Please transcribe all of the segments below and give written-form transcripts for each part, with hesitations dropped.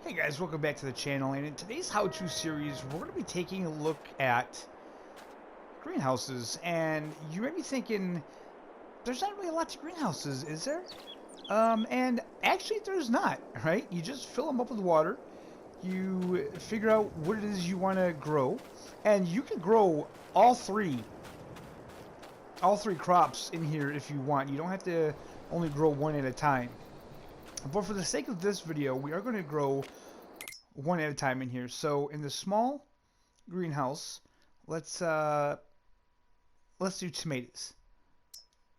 Hey guys, welcome back to the channel, and in today's how-to series we're going to be taking a look at greenhouses. And you may be thinking, there's not really a lot to greenhouses, is there? And actually there's not, right? You just fill them up with water, you figure out what it is you want to grow, and you can grow all three crops in here if you want. You don't have to only grow one at a time. But for the sake of this video, we are going to grow one at a time in here. So in the small greenhouse, let's do tomatoes.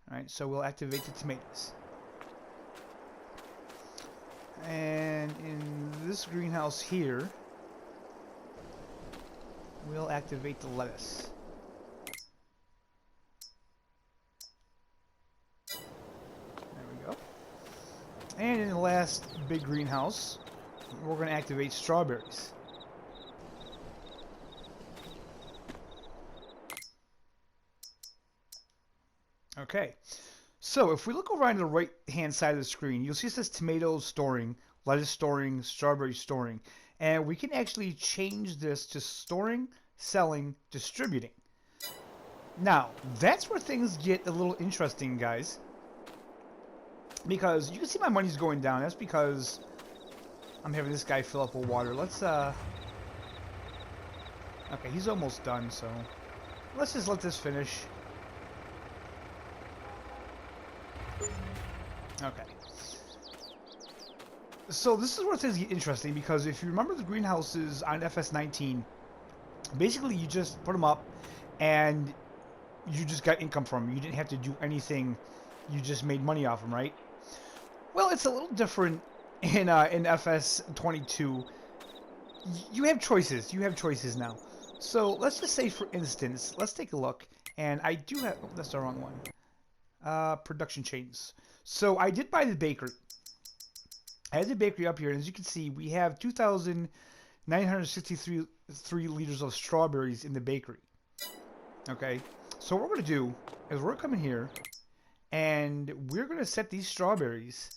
All right, so we'll activate the tomatoes. And in this greenhouse here, we'll activate the lettuce. And in the last big greenhouse, we're going to activate strawberries. Okay, so if we look over on the right hand side of the screen, you'll see it says tomatoes storing, lettuce storing, strawberry storing. And we can actually change this to storing, selling, distributing. Now, that's where things get a little interesting, guys. Because you can see my money's going down. That's because I'm having this guy fill up with water. Let's okay, he's almost done, so let's just let this finish. Okay. So this is where things get interesting, because if you remember the greenhouses on FS19, basically you just put them up and you just got income from them. You didn't have to do anything. You just made money off them, right? Well, it's a little different in FS22. You have choices. You have choices now. So let's just say, for instance, let's take a look. And I do have... Oh, that's the wrong one. Production chains. So I did buy the bakery. I had the bakery up here. And as you can see, we have 2,963 liters of strawberries in the bakery. Okay. So what we're going to do is we're coming here. And we're going to set these strawberries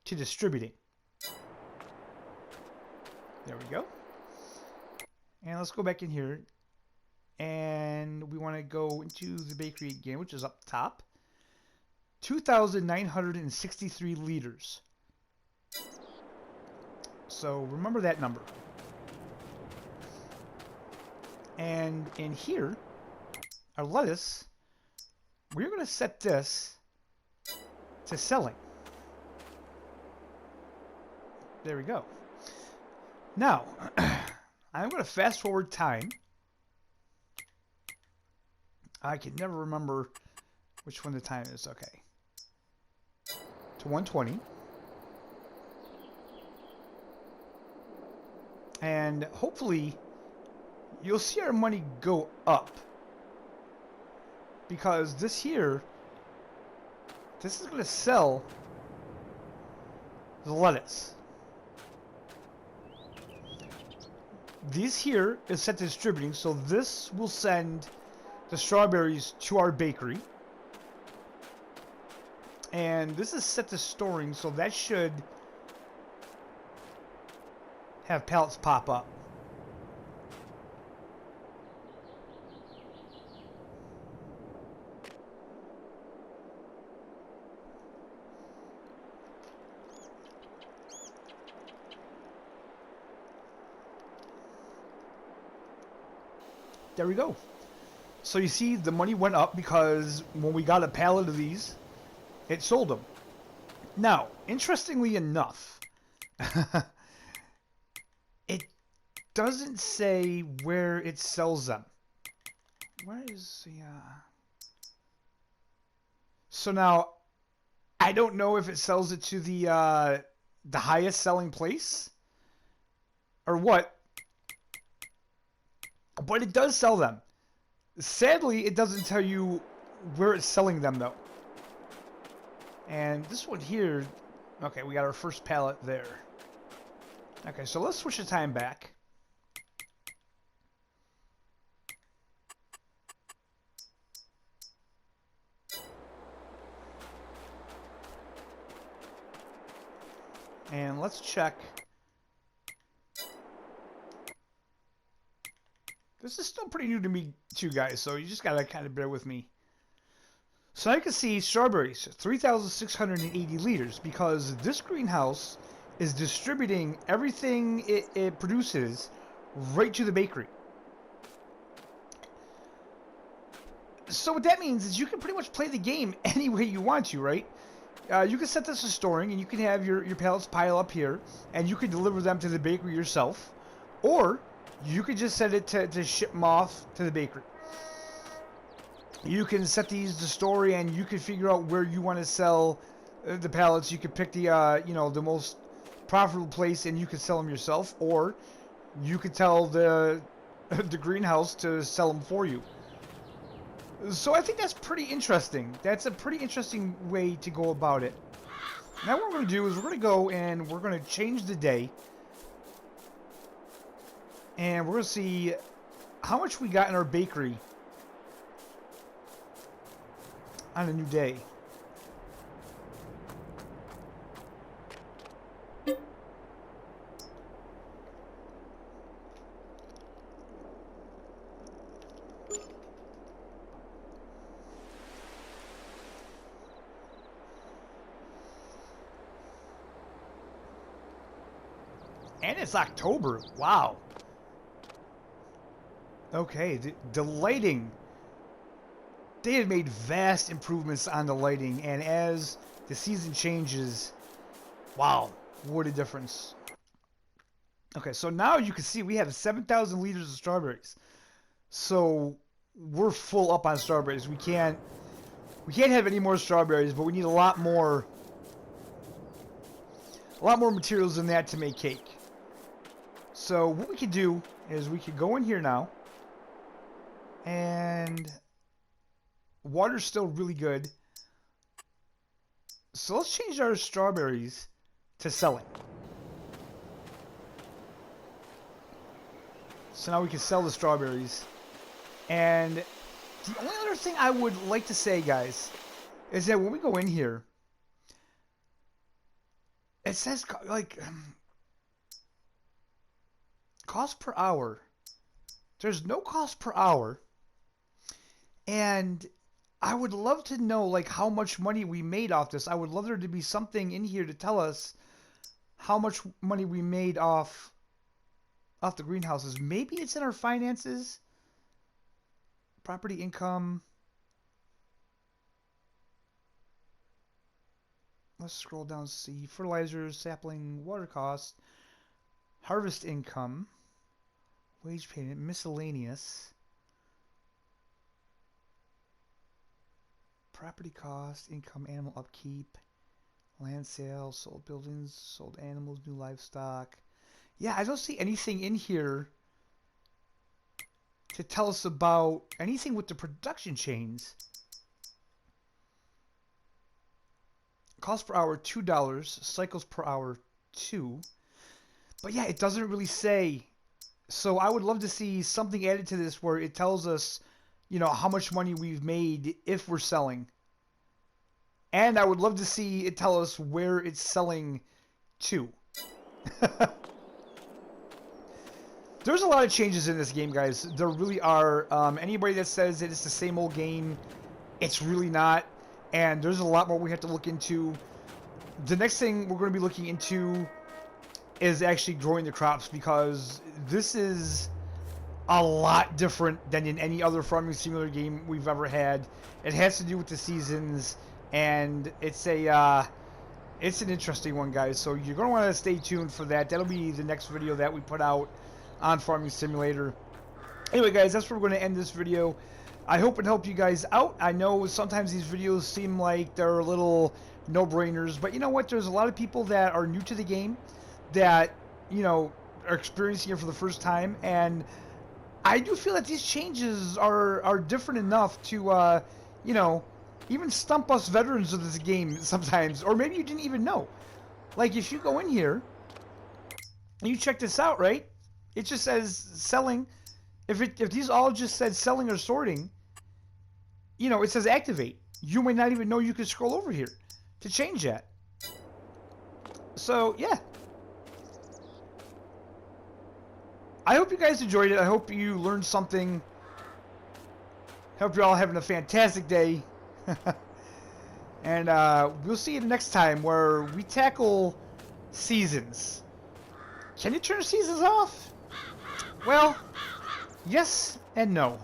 to distributing. There we go. And let's go back in here. And we want to go into the bakery again, which is up top. 2,963 liters. So remember that number. And in here, our lettuce, we're going to set this to selling. There we go. Now, I'm going to fast forward time. I can never remember which one the time is. Okay. To 120. And hopefully, you'll see our money go up. Because this here, this is going to sell the lettuce. These here is set to distributing, so this will send the strawberries to our bakery. And this is set to storing, so that should have pallets pop up. There we go. So you see the money went up because when we got a pallet of these, it sold them. Now, interestingly enough, it doesn't say where it sells them. Where is the... So now, I don't know if it sells it to the highest selling place or what. But it does sell them. Sadly, it doesn't tell you where it's selling them, though. And this one here... Okay, we got our first pallet there. Okay, so let's switch the time back. And let's check This is still pretty new to me too, guys, so you just gotta kind of bear with me. So now you can see strawberries, 3,680 liters, because this greenhouse is distributing everything it produces right to the bakery. So what that means is you can pretty much play the game any way you want to, right? You can set this to storing, and you can have your pallets pile up here, and you can deliver them to the bakery yourself, or you could just set it to ship them off to the bakery. You can set these to store, and you can figure out where you want to sell the pallets. You can pick the the most profitable place, and you can sell them yourself, or you could tell the greenhouse to sell them for you. So I think that's pretty interesting. That's a pretty interesting way to go about it. Now what we're going to do is we're going to go and we're going to change the day. And we're going to see how much we got in our bakery on a new day. And it's October. Wow. Okay, the lighting. They have made vast improvements on the lighting, and as the season changes, wow, what a difference. Okay, so now you can see we have 7,000 liters of strawberries. So we're full up on strawberries. We can't have any more strawberries, but we need a lot more materials than that to make cake. So what we could do is we could go in here now, and water's still really good. So let's change our strawberries to selling. So now we can sell the strawberries. And the only other thing I would like to say, guys, is that when we go in here, it says like cost per hour. There's no cost per hour. And I would love to know like how much money we made off this. I would love there to be something in here to tell us how much money we made off the greenhouses. Maybe it's in our finances. Property income. Let's scroll down, see fertilizers, sapling, water costs, harvest income, wage payment, miscellaneous, property cost, income, animal upkeep, land sales, sold buildings, sold animals, new livestock. Yeah, I don't see anything in here to tell us about anything with the production chains. Cost per hour, $2. Cycles per hour, 2. But yeah, it doesn't really say. So I would love to see something added to this where it tells us, you know, how much money we've made if we're selling. And I would love to see it tell us where it's selling to. There's a lot of changes in this game, guys. There really are. Anybody that says that it's the same old game, it's really not. And there's a lot more we have to look into. The next thing we're going to be looking into is actually growing the crops, because this is a lot different than in any other farming simulator game we've ever had. It has to do with the seasons, and it's an interesting one, guys. So you're going to want to stay tuned for that. That'll be the next video that we put out on Farming Simulator. Anyway, guys, that's where we're going to end this video. I hope it helped you guys out. I know sometimes these videos seem like they're a little no-brainers, but you know what? There's a lot of people that are new to the game that, you know, are experiencing it for the first time, and I do feel that these changes are different enough to, you know, even stump us veterans of this game sometimes, or maybe you didn't even know. Like, if you go in here and you check this out, right? It just says selling. If these all just said selling or sorting, you know, it says activate. You may not even know you can scroll over here to change that. So, yeah. I hope you guys enjoyed it. I hope you learned something. Hope you're all having a fantastic day. And we'll see you next time where we tackle seasons. Can you turn seasons off? Well, yes and no.